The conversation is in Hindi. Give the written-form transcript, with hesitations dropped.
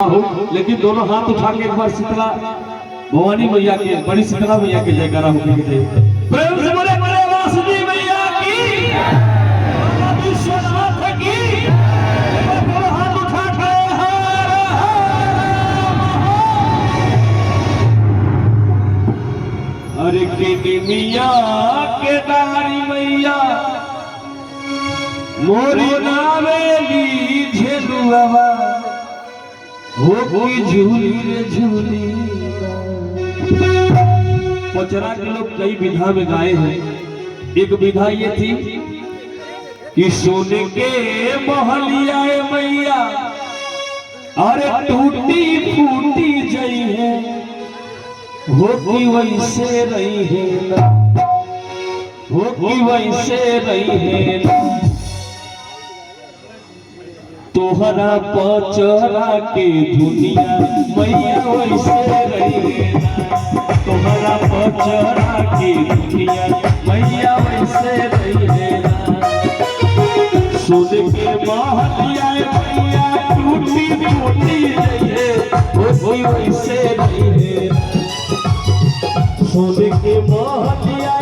लेकिन दोनों हाथ उठा के एक बार शीतला भवानी मैया के, बड़ी शीतला मैया के जयकारा होने के चाहिए। प्रेम से बोले बड़े वासुदेव मैया की, विश्वनाथ की। दोनों हाथ उठा के हर हर। अरे के मिया के दारी मैया मोरी नावेली झेलुआ हो की झूली रे झूली। पचरा के लोग कई विधा में गाए हैं। एक विधा ये थी कि सोने के महलिया मैया अरे टूटी फूटी जई है हो की वैसे रही है ना, हो की वैसे रही है ना। तोहरा पचरा के दुनिया मैया वैसे रही है ना, तोहरा पचरा के दुनिया मैया वैसे रही है ना। सोने के महलिया मैया टूटी फूटी रही है हो वैसे रही है ना। सोने के महलिया